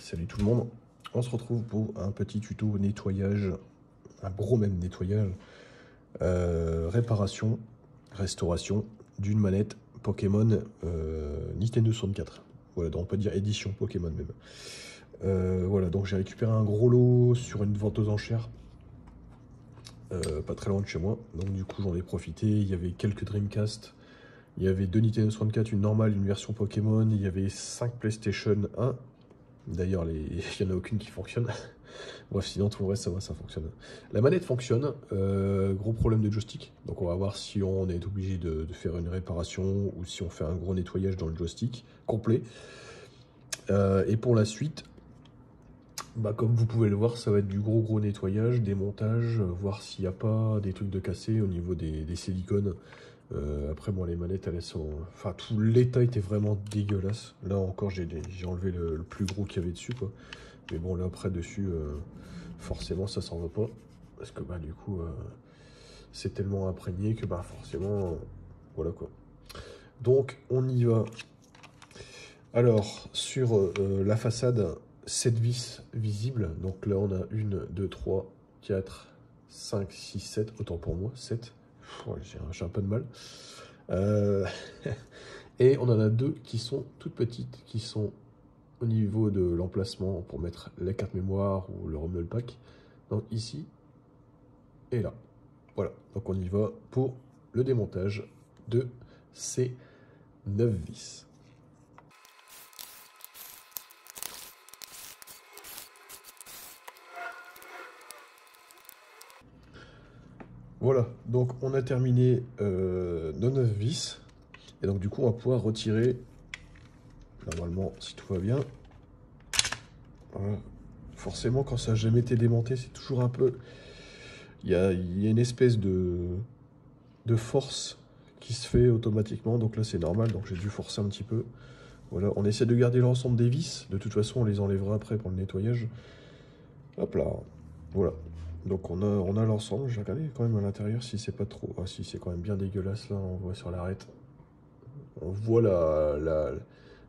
Salut tout le monde, on se retrouve pour un petit tuto nettoyage, un gros même nettoyage, réparation, restauration d'une manette Pokémon Nintendo 64. Voilà, donc on peut dire édition Pokémon même. Voilà, donc j'ai récupéré un gros lot sur une vente aux enchères, pas très loin de chez moi. Donc du coup j'en ai profité, il y avait quelques Dreamcast, il y avait 2 Nintendo 64, une normale, une version Pokémon, il y avait 5 PlayStation 1. D'ailleurs, il n'y en a aucune qui fonctionne. Bref, sinon tout le reste, ça va, ça fonctionne. La manette fonctionne. Gros problème de joystick. Donc on va voir si on est obligé de faire une réparation ou si on fait un gros nettoyage dans le joystick complet. Et pour la suite, bah, comme vous pouvez le voir, ça va être du gros nettoyage, démontage, voir s'il n'y a pas des trucs de cassé au niveau des silicones. Après, moi, les manettes, elles sont... Enfin, tout l'état était vraiment dégueulasse. Là encore, j'ai enlevé le plus gros qu'il y avait dessus, quoi. Mais bon, là, après, dessus, forcément, ça s'en va pas. Parce que, bah, du coup, c'est tellement imprégné que, bah, forcément, voilà, quoi. Donc, on y va. Alors, sur la façade, 7 vis visibles. Donc là, on a 1, 2, 3, 4, 5, 6, 7. Autant pour moi, 7. Ouais, j'ai un peu de mal. Euh, Et on en a 2 qui sont toutes petites, qui sont au niveau de l'emplacement pour mettre la carte mémoire ou le rumble pack. Donc ici et là. Voilà, donc on y va pour le démontage de ces 9 vis. Voilà, donc on a terminé nos 9 vis. Et donc du coup on va pouvoir retirer, normalement si tout va bien. Voilà. Forcément quand ça n'a jamais été démonté, c'est toujours un peu... Il y a une espèce de force qui se fait automatiquement. Donc là c'est normal, donc j'ai dû forcer un petit peu. Voilà, on essaie de garder l'ensemble des vis. De toute façon on les enlèvera après pour le nettoyage. Hop là, voilà. Donc on a l'ensemble. J'ai regardé quand même à l'intérieur si c'est pas trop... Ah si, c'est quand même bien dégueulasse là, on voit sur l'arête. On voit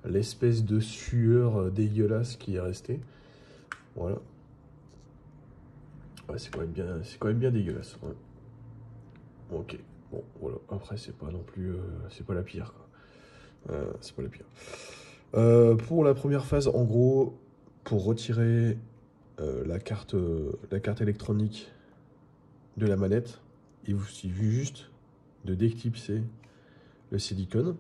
l'espèce de sueur dégueulasse qui est restée. Voilà. Ouais, c'est quand même bien dégueulasse. Ouais. Ok. Bon, voilà. Après, c'est pas non plus... c'est pas la pire, quoi. C'est pas la pire. Pour la première phase, en gros, pour retirer la carte électronique de la manette, il vous suffit juste de déclipser le silicone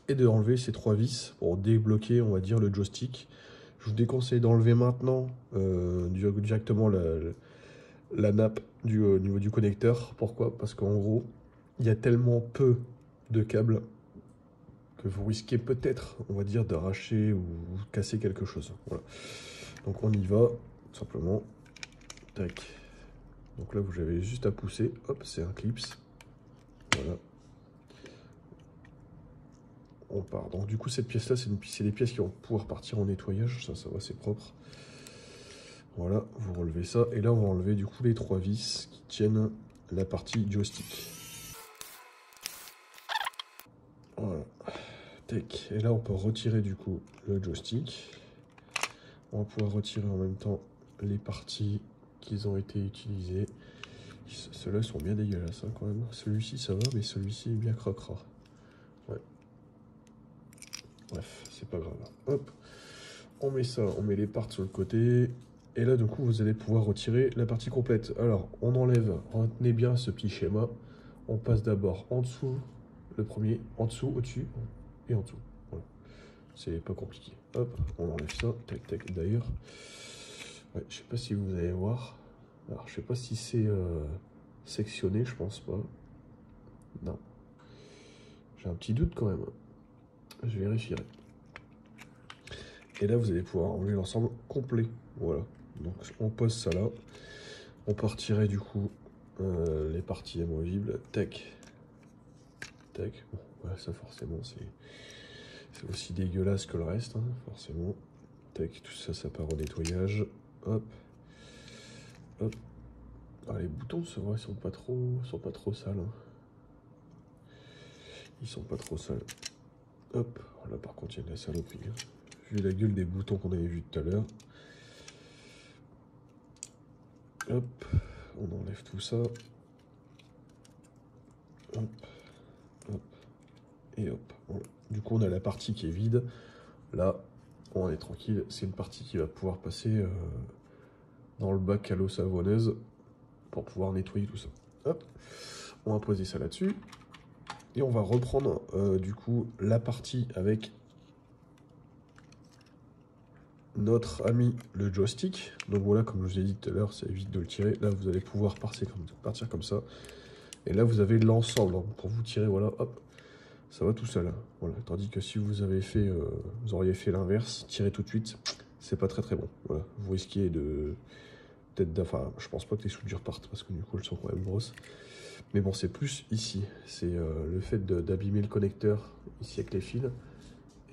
et de enlever ces 3 vis pour débloquer, on va dire, le joystick. Je vous déconseille d'enlever maintenant directement la nappe au niveau du connecteur. Pourquoi? Parce qu'en gros, il y a tellement peu de câbles que vous risquez peut-être, on va dire, d'arracher ou casser quelque chose. Voilà. Donc on y va, tout simplement. Tac. Donc là, vous avez juste à pousser. Hop, c'est un clips. Voilà. On part. Donc du coup, cette pièce-là, c'est des pièces qui vont pouvoir partir en nettoyage. Ça va, c'est propre. Voilà, vous relevez ça. Et là, on va enlever du coup les 3 vis qui tiennent la partie joystick. Voilà. Tac. Et là, on peut retirer du coup le joystick. On va pouvoir retirer en même temps les parties qui ont été utilisées. Ceux-là sont bien dégueulasses hein, quand même. Celui-ci, ça va, mais celui-ci est bien cracra. Ouais. Bref, c'est pas grave. Hop. On met ça, on met les parts sur le côté. Et là, du coup, vous allez pouvoir retirer la partie complète. Alors, on enlève, retenez bien ce petit schéma. On passe d'abord en dessous, le premier, en dessous, au-dessus et en dessous. Voilà. C'est pas compliqué. Hop, on enlève ça. Tac, tac. D'ailleurs, ouais, je sais pas si vous allez voir. Alors, je sais pas si c'est sectionné, je pense pas. Non. J'ai un petit doute quand même. Je vérifierai. Et là, vous allez pouvoir enlever l'ensemble complet. Voilà. Donc, on pose ça là. On peut retirer du coup les parties amovibles. Tac. Tac. Bon, ouais, ça forcément, c'est aussi dégueulasse que le reste. Hein, forcément. Tac. Tout ça, ça part au nettoyage. Hop. Hop. Ah, les boutons, c'est vrai, sont pas trop sales. Hein. Ils sont pas trop sales. Hop. Là, par contre, il y a de la saloperie. Hein. vu la gueule des boutons qu'on avait vu tout à l'heure. Hop, on enlève tout ça. Hop, hop, et hop. Voilà. Du coup, on a la partie qui est vide. Là, on est tranquille. C'est une partie qui va pouvoir passer dans le bac à l'eau savonneuse pour pouvoir nettoyer tout ça. Hop, on va poser ça là-dessus. Et on va reprendre du coup la partie avec notre ami le joystick. Donc voilà, comme je vous ai dit tout à l'heure, ça évite de le tirer. Là, vous allez pouvoir partir comme ça. Et là, vous avez l'ensemble. Hein. Pour vous tirer, voilà, hop, ça va tout seul. Hein. Voilà. Tandis que si vous avez fait, vous auriez fait l'inverse, tirer tout de suite, c'est pas très très bon. Voilà. Vous risquez de enfin, je pense pas que les soudures partent parce que du coup, elles sont quand même grosses. Mais bon, c'est plus ici. C'est le fait d'abîmer le connecteur ici avec les fils.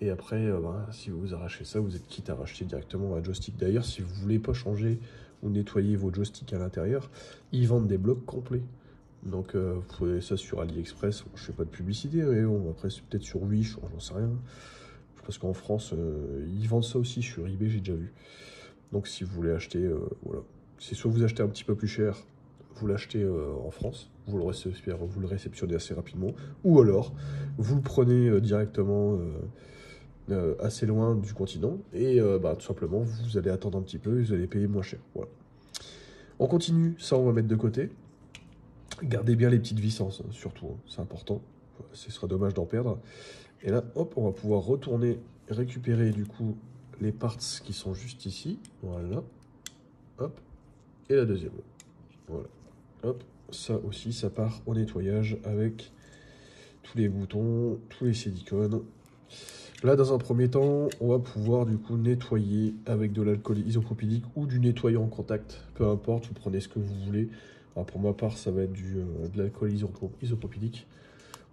Et après, si vous arrachez ça, vous êtes quitte à racheter directement un joystick. D'ailleurs, si vous voulez pas changer ou nettoyer vos joysticks à l'intérieur, ils vendent des blocs complets. Donc, vous trouvez ça sur AliExpress. Bon, je fais pas de publicité, mais bon, après, c'est peut-être sur Wish, j'en sais rien. Parce qu'en France, ils vendent ça aussi sur eBay, j'ai déjà vu. Donc, si vous voulez acheter, voilà. C'est soit vous achetez un petit peu plus cher, vous l'achetez en France, vous le réceptionnez assez rapidement, ou alors, vous le prenez directement assez loin du continent, et tout simplement, vous allez attendre un petit peu, et vous allez payer moins cher. Voilà. On continue, ça on va mettre de côté. Gardez bien les petites vis, hein, surtout, hein, c'est important. Ce sera dommage d'en perdre. Et là, hop, on va pouvoir retourner, récupérer du coup les parts qui sont juste ici. Voilà. Hop. Et la deuxième. Voilà. Hop. Ça aussi, ça part au nettoyage avec tous les boutons, tous les silicones. Là, dans un premier temps, on va pouvoir du coup nettoyer avec de l'alcool isopropylique ou du nettoyant en contact. Peu importe, vous prenez ce que vous voulez. Alors pour ma part, ça va être de l'alcool isopropylique.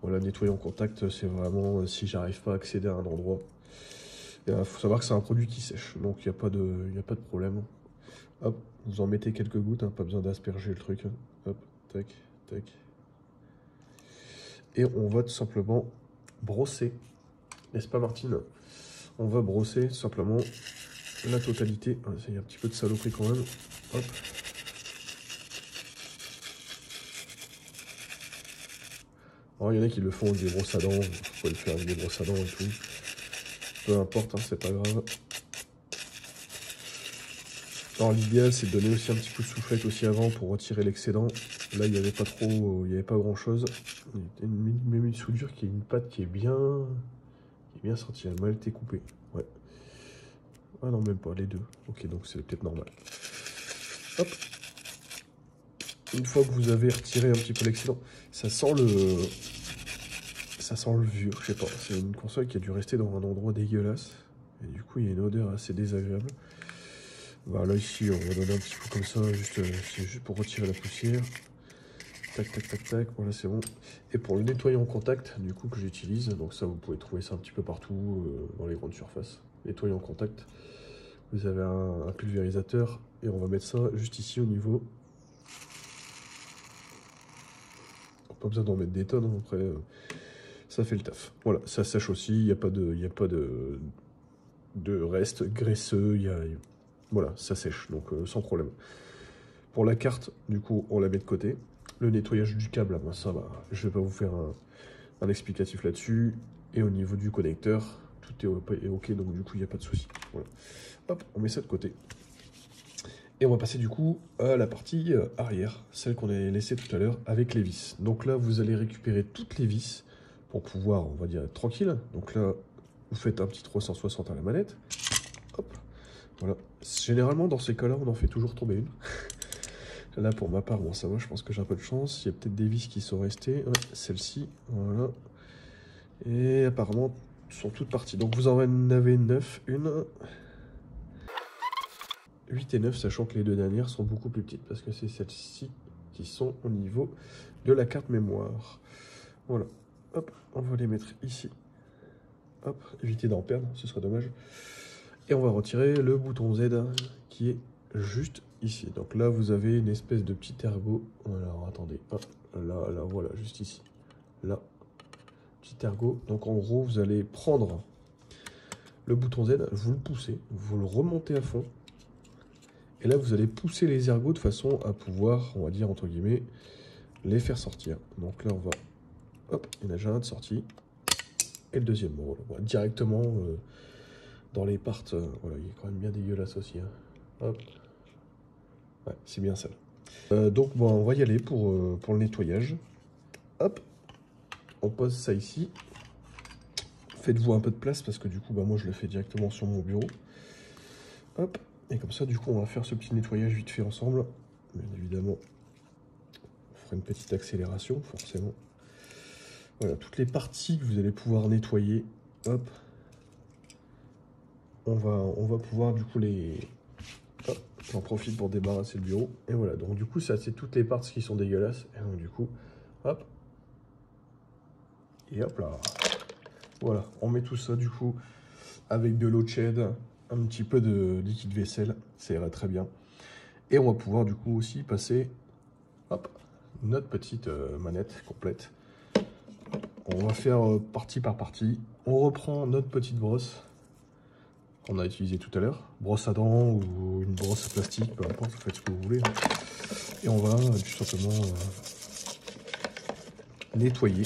Voilà, nettoyant en contact, c'est vraiment si j'arrive pas à accéder à un endroit. Il faut savoir que c'est un produit qui sèche, donc il n'y a pas de problème. Hop, vous en mettez quelques gouttes, hein, pas besoin d'asperger le truc. Hein. Hop, tac, tac. Et on va tout simplement brosser. N'est-ce pas, Martine? On va brosser tout simplement la totalité. Il y a un petit peu de saloperie quand même. Hop. Alors, il y en a qui le font avec des brosses à dents. Vous pouvez le faire avec des brosses à dents et tout. Peu importe, hein, c'est pas grave. Alors l'idéal c'est de donner aussi un petit coup de soufflette aussi avant pour retirer l'excédent. Là il n'y avait pas trop, il n'y avait pas grand chose. Même une soudure qui est une pâte qui est bien sortie, elle a mal été coupée. Ouais. Ah non même pas, les deux. Ok donc c'est peut-être normal. Hop. Une fois que vous avez retiré un petit peu l'excédent, ça sent le vieux, je sais pas. C'est une console qui a dû rester dans un endroit dégueulasse. Et du coup il y a une odeur assez désagréable. Voilà, ici, on va donner un petit peu comme ça, c'est juste pour retirer la poussière. Tac, tac, tac, tac, voilà, c'est bon. Et pour le nettoyant en contact, du coup, que j'utilise, donc ça, vous pouvez trouver ça un petit peu partout, dans les grandes surfaces. Nettoyant en contact, vous avez un pulvérisateur, et on va mettre ça juste ici au niveau. Pas besoin d'en mettre des tonnes, hein, après, ça fait le taf. Voilà, ça sèche aussi, il n'y a pas de reste graisseux, voilà, ça sèche, donc sans problème. Pour la carte, du coup, on la met de côté. Le nettoyage du câble, ça va. Je vais pas vous faire un explicatif là-dessus. Et au niveau du connecteur, tout est OK, donc du coup, il n'y a pas de souci. Voilà. Hop, on met ça de côté. Et on va passer du coup à la partie arrière, celle qu'on a laissée tout à l'heure avec les vis. Donc là, vous allez récupérer toutes les vis pour pouvoir, on va dire, être tranquille. Donc là, vous faites un petit 360 à la manette. Hop, voilà. Généralement, dans ces cas-là, on en fait toujours tomber une. Là, pour ma part, bon, ça va, je pense que j'ai un peu de chance. Il y a peut-être des vis qui sont restées. Ouais, celle-ci, voilà. Et apparemment, sont toutes parties. Donc, vous en avez 9, une. 8 et 9, sachant que les deux dernières sont beaucoup plus petites, parce que c'est celles-ci qui sont au niveau de la carte mémoire. Voilà. Hop, on va les mettre ici. Hop, éviter d'en perdre, ce serait dommage. Et on va retirer le bouton Z qui est juste ici. Donc là, vous avez une espèce de petit ergot. Alors, attendez. Hop, là, voilà, juste ici. Là, petit ergot. Donc en gros, vous allez prendre le bouton Z, vous le poussez, vous le remontez à fond. Et là, vous allez pousser les ergots de façon à pouvoir, on va dire, entre guillemets, les faire sortir. Donc là, on va... Hop, il y en a déjà un de sorti. Et le deuxième, bon, voilà, directement dans les parts. Voilà, il est quand même bien dégueulasse aussi. Hein. Hop. Ouais, c'est bien ça. Donc, bon, on va y aller pour le nettoyage. Hop. On pose ça ici. Faites-vous un peu de place parce que du coup, bah, moi, je le fais directement sur mon bureau. Hop. Et comme ça, du coup, on va faire ce petit nettoyage vite fait ensemble. Bien évidemment, on fera une petite accélération, forcément. Voilà, toutes les parties que vous allez pouvoir nettoyer. Hop. On va pouvoir, du coup, les... Hop. J'en profite pour débarrasser le bureau. Et voilà, donc du coup, ça, c'est toutes les parties qui sont dégueulasses. Et donc, du coup, hop. Et hop là. Voilà, on met tout ça, du coup, avec de l'eau tiède, un petit peu de liquide vaisselle. Ça ira très bien. Et on va pouvoir, du coup, aussi passer... Hop, notre petite manette complète. On va faire partie par partie. On reprend notre petite brosse qu'on a utilisée tout à l'heure. Brosse à dents ou une brosse plastique, peu importe, vous faites ce que vous voulez. Et on va tout simplement nettoyer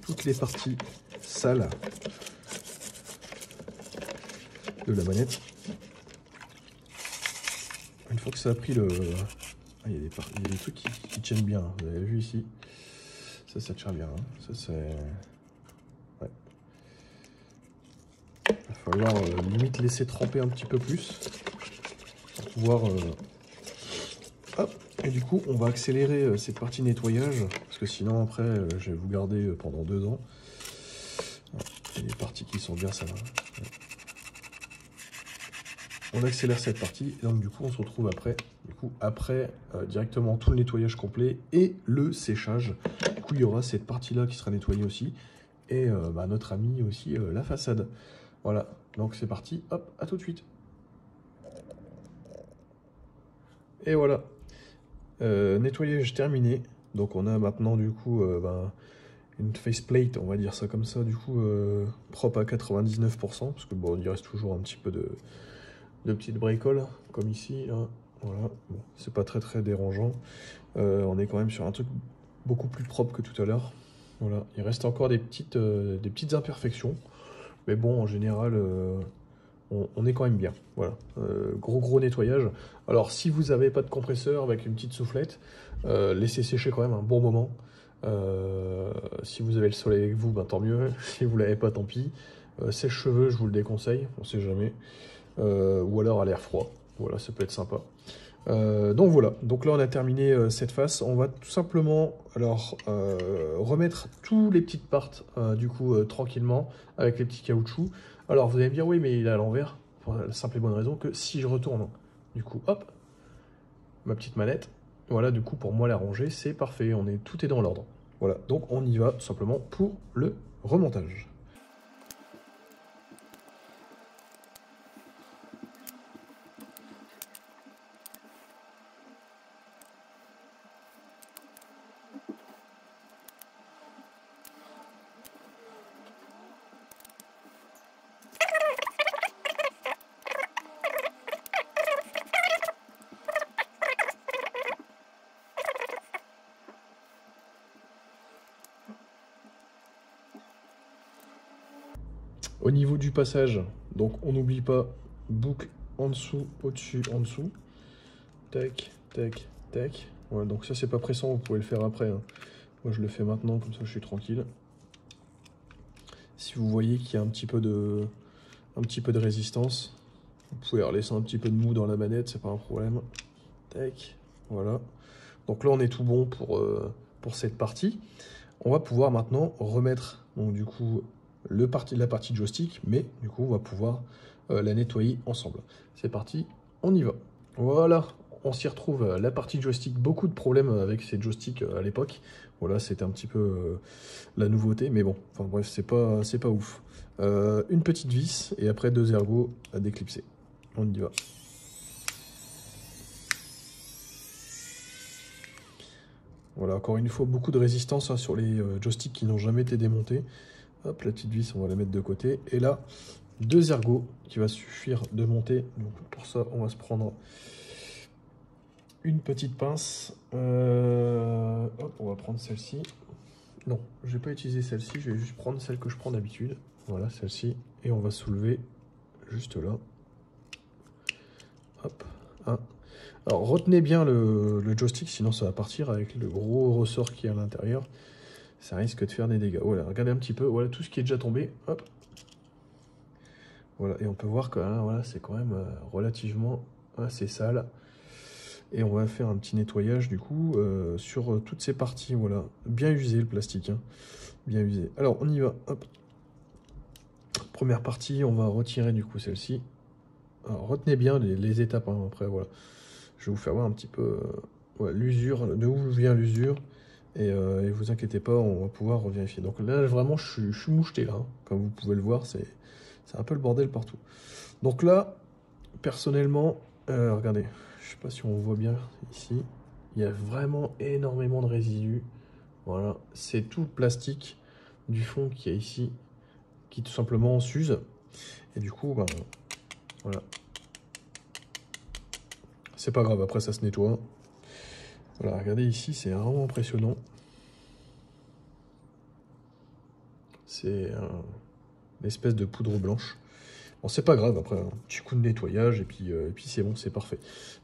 toutes les parties sales de la manette. Une fois que ça a pris le... Ah, il y a des trucs qui tiennent bien, vous avez vu ici. Ça tient bien. Hein. Ça, c'est... Ouais. Il va falloir limite laisser tremper un petit peu plus pour pouvoir... Hop. Et du coup, on va accélérer cette partie nettoyage parce que sinon, après, je vais vous garder pendant 2 ans. Il y a des parties qui sont bien sales. Hein. On accélère cette partie et donc du coup, on se retrouve après directement tout le nettoyage complet et le séchage. Du coup, il y aura cette partie-là qui sera nettoyée aussi. Et notre ami aussi la façade. Voilà, donc c'est parti, hop, à tout de suite. Et voilà, nettoyage terminé. Donc on a maintenant du coup une faceplate, on va dire ça comme ça, du coup propre à 99%, parce que bon, il reste toujours un petit peu de petites bricoles, comme ici, là. Voilà, bon, c'est pas très dérangeant. On est quand même sur un truc beaucoup plus propre que tout à l'heure. Voilà, il reste encore des petites imperfections. Mais bon, en général, on est quand même bien. Voilà, gros nettoyage. Alors, si vous n'avez pas de compresseur avec une petite soufflette, laissez sécher quand même un bon moment. Si vous avez le soleil avec vous, ben, tant mieux. Si vous l'avez pas, tant pis. Sèche-cheveux, je vous le déconseille, on sait jamais. Ou alors à l'air froid. Voilà, ça peut être sympa. Donc voilà, donc là on a terminé cette face. On va tout simplement alors remettre tous les petites parts du coup tranquillement avec les petits caoutchoucs. Alors vous allez me dire oui mais il est à l'envers pour la simple et bonne raison que si je retourne du coup hop ma petite manette, voilà du coup pour moi la rangée c'est parfait, tout est dans l'ordre. Voilà, donc on y va tout simplement pour le remontage. Au niveau du passage, donc on n'oublie pas, boucle en dessous, au-dessus, en dessous. Tac, tac, tac. Voilà, donc ça c'est pas pressant, vous pouvez le faire après. Hein. Moi je le fais maintenant, comme ça je suis tranquille. Si vous voyez qu'il y a un petit peu de résistance, vous pouvez laisser un petit peu de mou dans la manette, c'est pas un problème. Tac, voilà. Donc là on est tout bon pour cette partie. On va pouvoir maintenant remettre donc du coup la partie joystick, mais du coup on va pouvoir la nettoyer ensemble. C'est parti, on y va. Voilà, on s'y retrouve. La partie joystick, beaucoup de problèmes avec ces joysticks à l'époque. Voilà, c'était un petit peu la nouveauté, mais bon, enfin bref, c'est pas ouf. Une petite vis et après 2 ergots à déclipser. On y va. Voilà, encore une fois, beaucoup de résistance hein, sur les joysticks qui n'ont jamais été démontés. Hop, la petite vis, on va la mettre de côté. Et là, 2 ergots qui va suffire de monter. Donc pour ça, on va se prendre une petite pince. Hop, on va prendre celle-ci. Non, je vais pas utiliser celle-ci, je vais juste prendre celle que je prends d'habitude. Voilà, celle-ci. Et on va soulever juste là. Hop, un. Alors retenez bien le joystick, sinon ça va partir avec le gros ressort qui est à l'intérieur. Ça risque de faire des dégâts. Voilà, regardez un petit peu, voilà tout ce qui est déjà tombé. Hop. Voilà, et on peut voir que hein, voilà, c'est quand même relativement assez sale. Et on va faire un petit nettoyage du coup sur toutes ces parties. Voilà, bien usé le plastique, hein. Bien usé. Alors on y va. Hop. Première partie, on va retirer du coup celle-ci. Alors retenez bien les étapes, hein, après voilà. Je vais vous faire voir un petit peu ouais, l'usure, de où vient l'usure. Et vous inquiétez pas, on va pouvoir revérifier. Donc là, vraiment, je suis moucheté là. Hein. Comme vous pouvez le voir, c'est un peu le bordel partout. Donc là, personnellement, regardez, je sais pas si on voit bien ici. Il y a vraiment énormément de résidus. Voilà, c'est tout le plastique du fond qui est ici, qui tout simplement s'use. Et du coup, ben, voilà. C'est pas grave, après ça se nettoie. Voilà, regardez ici, c'est vraiment impressionnant. C'est une espèce de poudre blanche. Bon, c'est pas grave, après un petit coup de nettoyage et puis c'est bon, c'est parfait.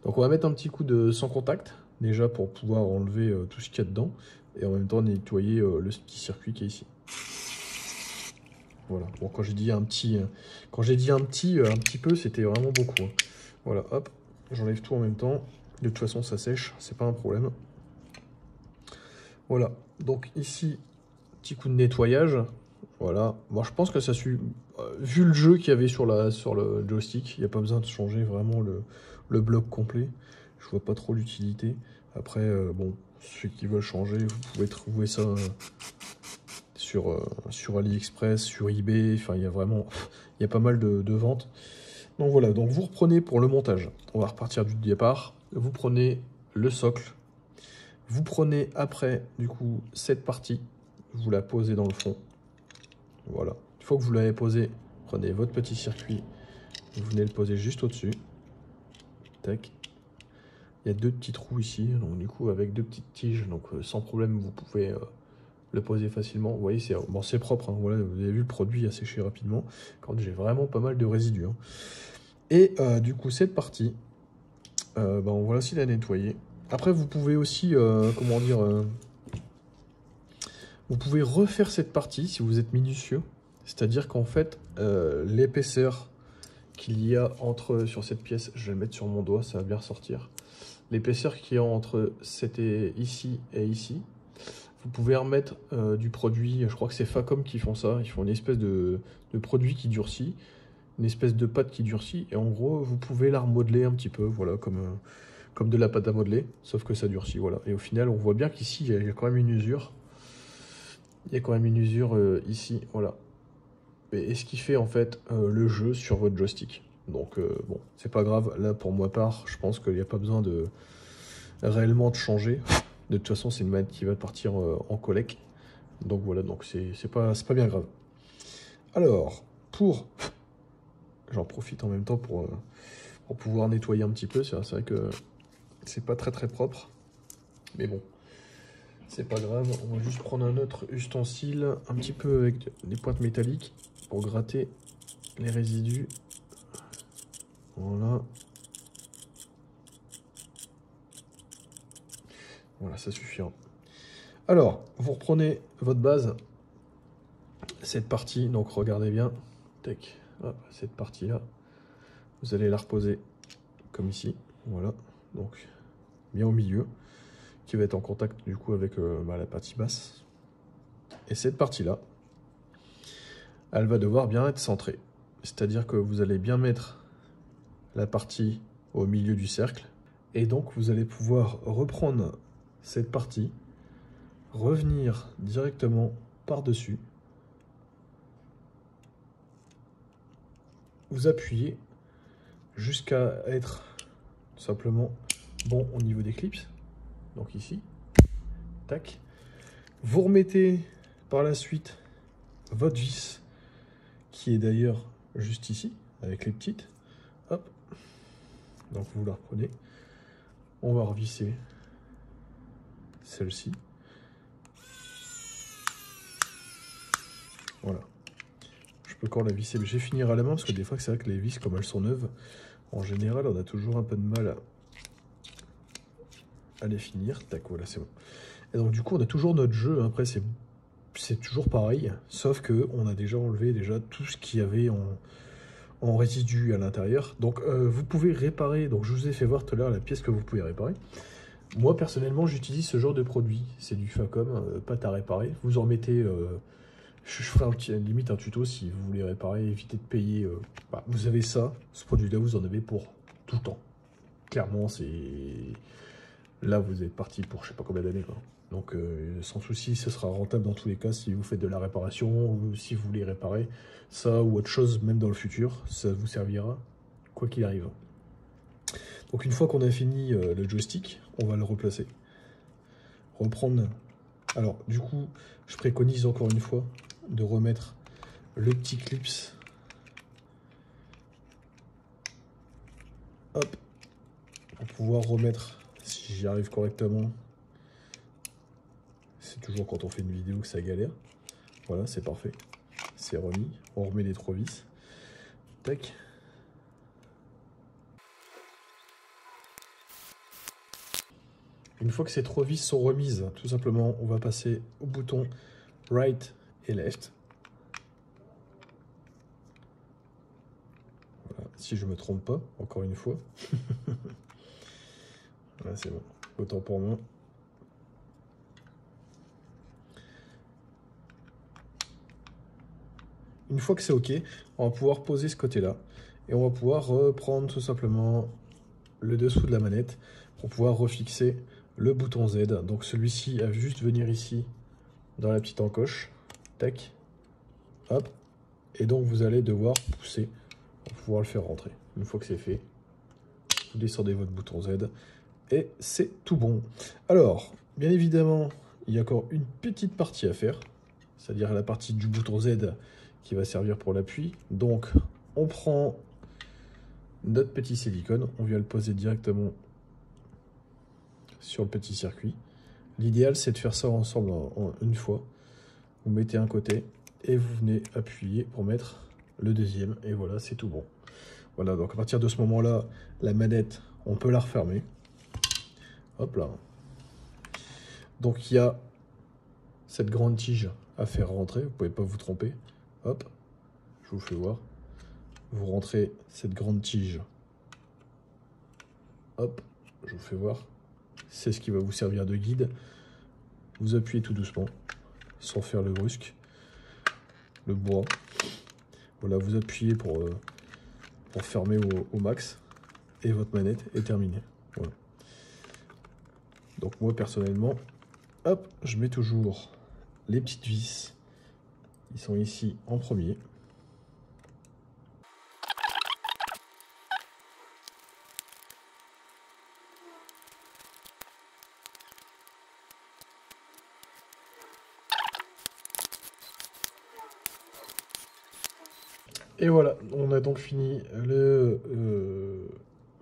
Donc on va mettre un petit coup de sans contact, déjà pour pouvoir enlever tout ce qu'il y a dedans. Et en même temps nettoyer le petit circuit qui est ici. Voilà, bon quand j'ai dit un petit, un petit peu, c'était vraiment beaucoup. Hein. Voilà, hop, j'enlève tout en même temps. De toute façon, ça sèche, c'est pas un problème. Voilà, donc ici, petit coup de nettoyage. Voilà, bon, je pense que ça suit. Vu le jeu qu'il y avait sur le joystick, il n'y a pas besoin de changer vraiment le bloc complet. Je vois pas trop l'utilité. Après, bon, ceux qui veulent changer, vous pouvez trouver ça sur AliExpress, sur eBay. Enfin, il y a vraiment, il y a pas mal de ventes. Donc voilà, donc vous reprenez pour le montage. On va repartir du départ. Vous prenez le socle. Vous prenez après, du coup, cette partie. Vous la posez dans le fond. Voilà. Une fois que vous l'avez posé, prenez votre petit circuit. Vous venez le poser juste au-dessus. Tac. Il y a 2 petits trous ici. Donc du coup, avec 2 petites tiges. Donc sans problème, vous pouvez le poser facilement. Vous voyez, c'est bon, c'est propre. Hein. Voilà, vous avez vu, le produit a séché rapidement. Quand j'ai vraiment pas mal de résidus. Hein. Et du coup, cette partie, ben, on va aussi la nettoyer. Après, vous pouvez aussi, comment dire, vous pouvez refaire cette partie si vous êtes minutieux. C'est-à-dire qu'en fait, l'épaisseur qu'il y a sur cette pièce, je vais le mettre sur mon doigt, ça va bien ressortir. L'épaisseur qu'il y a entre ici et ici, vous pouvez remettre du produit, je crois que c'est Facom qui font ça, ils font une espèce de produit qui durcit, une espèce de pâte qui durcit, et en gros, vous pouvez la remodeler un petit peu, voilà, comme de la pâte à modeler, sauf que ça durcit, voilà. Et au final, on voit bien qu'ici, il y a quand même une usure. Il y a quand même une usure ici, voilà. Et ce qui fait en fait le jeu sur votre joystick. Donc bon, c'est pas grave. Là, pour ma part, je pense qu'il n'y a pas besoin de réellement de changer. De toute façon, c'est une manette qui va partir en collect. Donc voilà, donc c'est pas bien grave. Alors, j'en profite en même temps pour pouvoir nettoyer un petit peu. C'est vrai que c'est pas très propre. Mais bon, c'est pas grave. On va juste prendre un autre ustensile, un petit peu avec des pointes métalliques, pour gratter les résidus. Voilà. Voilà, ça suffira. Alors, vous reprenez votre base, cette partie, donc regardez bien, tac, hop, cette partie-là, vous allez la reposer comme ici, voilà, donc bien au milieu, qui va être en contact du coup avec la partie basse. Et cette partie-là, elle va devoir bien être centrée, c'est-à-dire que vous allez bien mettre la partie au milieu du cercle, et donc vous allez pouvoir reprendre cette partie, revenir directement par-dessus, vous appuyez jusqu'à être tout simplement bon au niveau des clips. Donc ici, tac. Vous remettez par la suite votre vis, qui est d'ailleurs juste ici, avec les petites. Hop. Donc vous la reprenez. On va revisser celle-ci. Voilà. Je peux encore la visser, mais je vais finir à la main, parce que des fois, c'est vrai que les vis, comme elles sont neuves, en général, on a toujours un peu de mal à les finir. Tac, voilà, c'est bon. Et donc du coup, on a toujours notre jeu. Après, c'est toujours pareil, sauf que on a déjà enlevé tout ce qu'il y avait en résidu à l'intérieur. Donc vous pouvez réparer. Donc je vous ai fait voir tout à l'heure la pièce que vous pouvez réparer. Moi personnellement, j'utilise ce genre de produit. C'est du Facom, pâte à réparer. Vous en mettez. Je ferai limite un tuto si vous voulez réparer, éviter de payer. Bah, vous avez ça, ce produit-là, vous en avez pour tout le temps. Clairement, c'est là vous êtes parti pour je sais pas combien d'années, quoi. Donc sans souci, ce sera rentable dans tous les cas si vous faites de la réparation ou si vous voulez réparer ça ou autre chose, même dans le futur, ça vous servira quoi qu'il arrive. Donc une fois qu'on a fini le joystick, on va le replacer. Reprendre. Alors du coup, je préconise encore une fois de remettre le petit clips. Hop. Pour pouvoir remettre, si j'y arrive correctement. C'est toujours quand on fait une vidéo que ça galère. Voilà, c'est parfait. C'est remis. On remet les 3 vis. Tac. Une fois que ces 3 vis sont remises, tout simplement, on va passer au bouton right et left. Voilà, si je me trompe pas, encore une fois. Voilà, c'est bon. Autant pour moi. Une fois que c'est OK, on va pouvoir poser ce côté-là. Et on va pouvoir reprendre tout simplement le dessous de la manette pour pouvoir refixer le bouton Z. Donc celui-ci va juste venir ici dans la petite encoche. Tac. Hop. Et donc vous allez devoir pousser pour pouvoir le faire rentrer. Une fois que c'est fait, vous descendez votre bouton Z et c'est tout bon. Alors, bien évidemment, il y a encore une petite partie à faire, c'est-à-dire la partie du bouton Z qui va servir pour l'appui. Donc, on prend notre petit silicone, on vient le poser directement sur le petit circuit. L'idéal, c'est de faire ça ensemble en une fois. Vous mettez un côté et vous venez appuyer pour mettre le deuxième. Et voilà, c'est tout bon. Voilà, donc à partir de ce moment-là, la manette, on peut la refermer. Hop là. Donc il y a cette grande tige à faire rentrer, vous ne pouvez pas vous tromper. Hop, je vous fais voir. Vous rentrez cette grande tige. Hop, je vous fais voir. C'est ce qui va vous servir de guide. Vous appuyez tout doucement, sans faire le brusque. Le bois. Voilà, vous appuyez pour fermer au max. Et votre manette est terminée. Voilà. Donc moi personnellement, hop, je mets toujours les petites vis. Ils sont ici en premier. Et voilà, on a donc fini le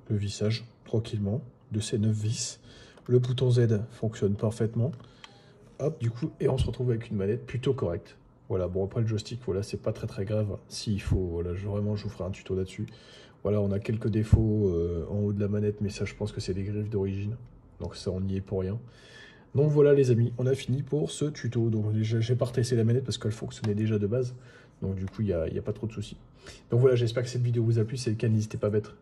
vissage tranquillement de ces 9 vis. Le bouton Z fonctionne parfaitement. Hop, du coup, et on se retrouve avec une manette plutôt correcte. Voilà, bon après le joystick, voilà, c'est pas très grave. S'il faut, voilà, vraiment, je vous ferai un tuto là-dessus. Voilà, on a quelques défauts en haut de la manette, mais ça, je pense que c'est des griffes d'origine. Donc ça, on n'y est pour rien. Donc voilà les amis, on a fini pour ce tuto. Donc j'ai pas retesté la manette parce qu'elle fonctionnait déjà de base. Donc du coup, il n'y a pas trop de soucis. Donc voilà, j'espère que cette vidéo vous a plu. Si c'est le cas, n'hésitez pas à mettre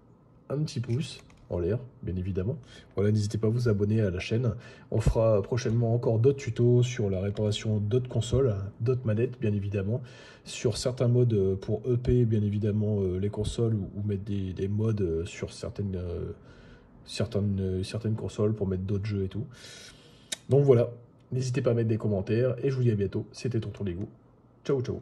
un petit pouce en l'air, bien évidemment. Voilà, n'hésitez pas à vous abonner à la chaîne. On fera prochainement encore d'autres tutos sur la réparation d'autres consoles, d'autres manettes, bien évidemment. Sur certains modes pour EP, bien évidemment, les consoles ou mettre des modes sur certaines consoles pour mettre d'autres jeux et tout. Donc voilà, n'hésitez pas à mettre des commentaires et je vous dis à bientôt. C'était Tonton Lego. Ciao, ciao.